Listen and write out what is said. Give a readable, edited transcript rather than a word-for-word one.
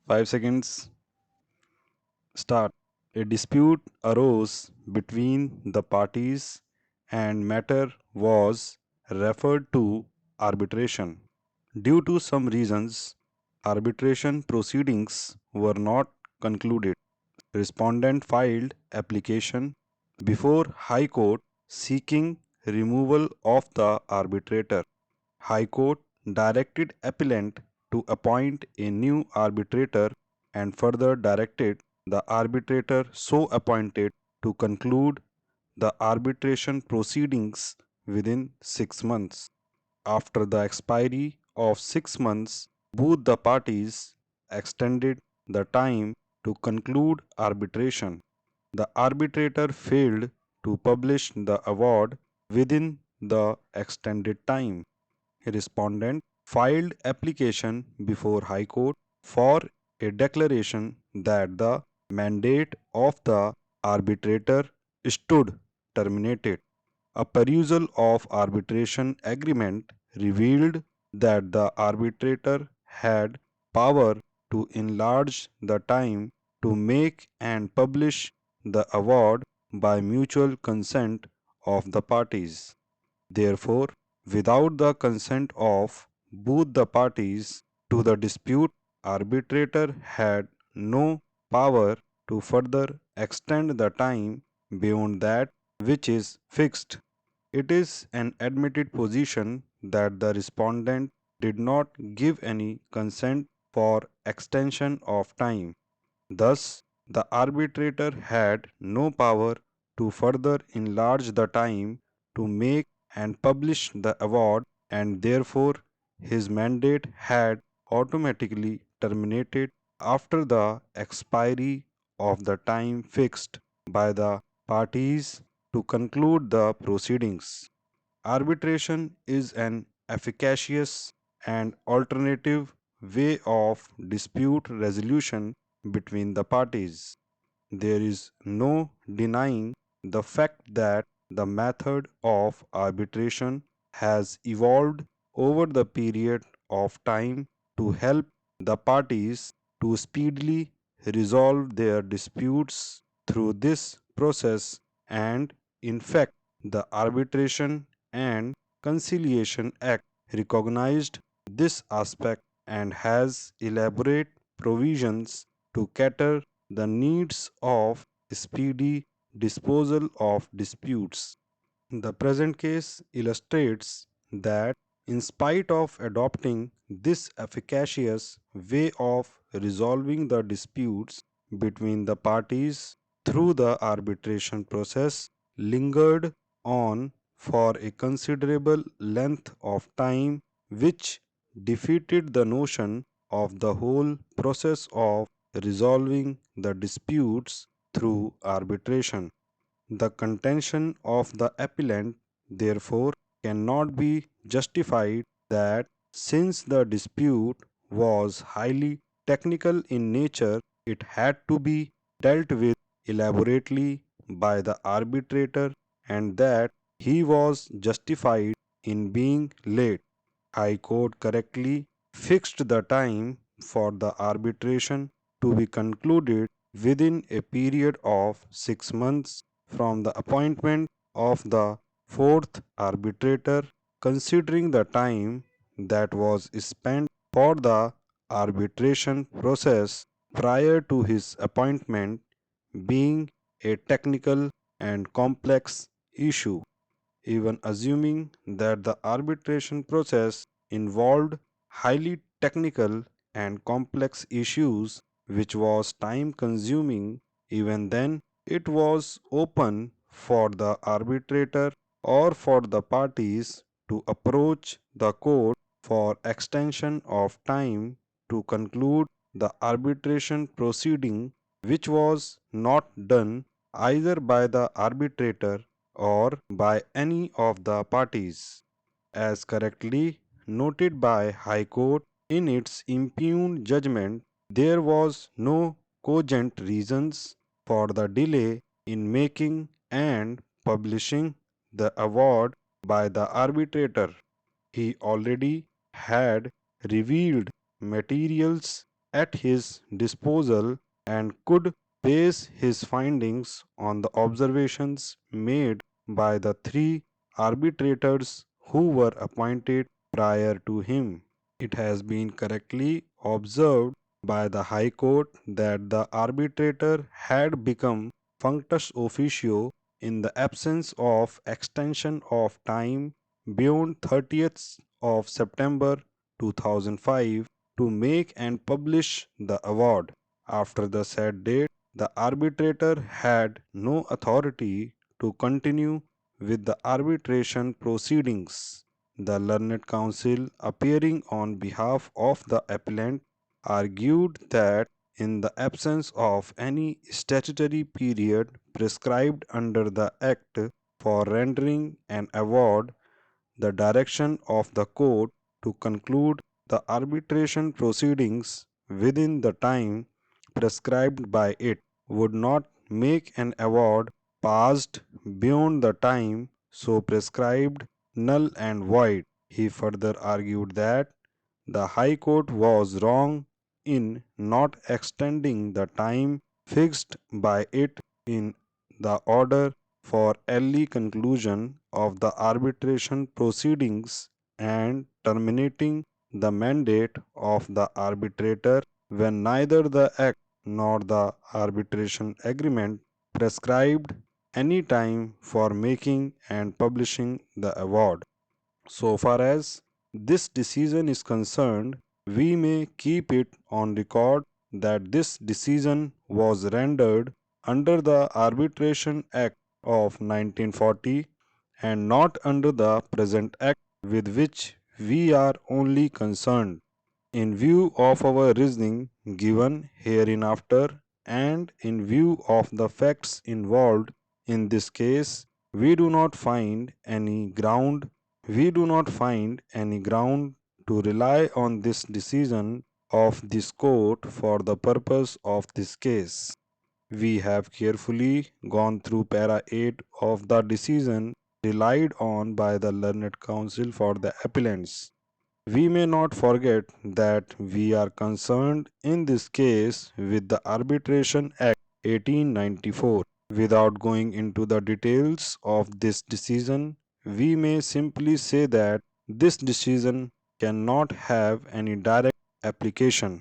5 seconds. Start. A dispute arose between the parties and matter was referred to arbitration. Due to some reasons, arbitration proceedings were not concluded. Respondent filed application before High Court seeking removal of the arbitrator. High Court directed appellant to appoint a new arbitrator and further directed the arbitrator so appointed to conclude the arbitration proceedings within 6 months. After the expiry of 6 months, both the parties extended the time to conclude arbitration. The arbitrator failed to publish the award within the extended time. Respondent filed application before High Court for a declaration that the mandate of the arbitrator stood terminated. A perusal of arbitration agreement revealed that the arbitrator had power to enlarge the time to make and publish the award by mutual consent of the parties. Therefore, without the consent of both the parties to the dispute, arbitrator had no power to further extend the time beyond that which is fixed. It is an admitted position that the respondent did not give any consent for extension of time. Thus, the arbitrator had no power to further enlarge the time to make and publish the award, and therefore his mandate had automatically terminated after the expiry of the time fixed by the parties to conclude the proceedings. Arbitration is an efficacious and alternative way of dispute resolution between the parties. There is no denying the fact that the method of arbitration has evolved over the period of time to help the parties to speedily resolve their disputes through this process, and in fact the Arbitration and Conciliation Act recognized this aspect and has elaborate provisions to cater the needs of speedy disposal of disputes. The present case illustrates that in spite of adopting this efficacious way of resolving the disputes between the parties through the arbitration process lingered on for a considerable length of time, which defeated the notion of the whole process of resolving the disputes through arbitration. The contention of the appellant, therefore, cannot be justified that since the dispute was highly technical in nature, it had to be dealt with elaborately by the arbitrator and that he was justified in being late. High Court correctly fixed the time for the arbitration to be concluded within a period of 6 months from the appointment of the fourth arbitrator, considering the time that was spent for the arbitration process prior to his appointment being a technical and complex issue. Even assuming that the arbitration process involved highly technical and complex issues which was time consuming, even then it was open for the arbitrator or for the parties to approach the court for extension of time to conclude the arbitration proceeding, which was not done either by the arbitrator or by any of the parties. As correctly noted by High Court in its impugned judgment, there was no cogent reasons for the delay in making and publishing the award by the arbitrator. He already had revealed materials at his disposal and could base his findings on the observations made by the three arbitrators who were appointed prior to him. It has been correctly observed by the High Court that the arbitrator had become functus officio in the absence of extension of time beyond 30th of September 2005 to make and publish the award. After the said date, the arbitrator had no authority to continue with the arbitration proceedings. The learned counsel, appearing on behalf of the appellant, argued that in the absence of any statutory period prescribed under the Act for rendering an award, the direction of the court to conclude the arbitration proceedings within the time prescribed by it would not make an award passed beyond the time so prescribed null and void. He further argued that the High Court was wrong in not extending the time fixed by it in the order for early conclusion of the arbitration proceedings and terminating the mandate of the arbitrator when neither the Act nor the arbitration agreement prescribed any time for making and publishing the award. So far as this decision is concerned, we may keep it on record that this decision was rendered under the Arbitration Act of 1940 and not under the present Act with which we are only concerned. In view of our reasoning given hereinafter and in view of the facts involved in this case, we do not find any ground to rely on this decision of this court for the purpose of this case. We have carefully gone through para 8 of the decision relied on by the learned counsel for the appellants. We may not forget that we are concerned in this case with the Arbitration Act 1894. Without going into the details of this decision, we may simply say that this decision cannot have any direct application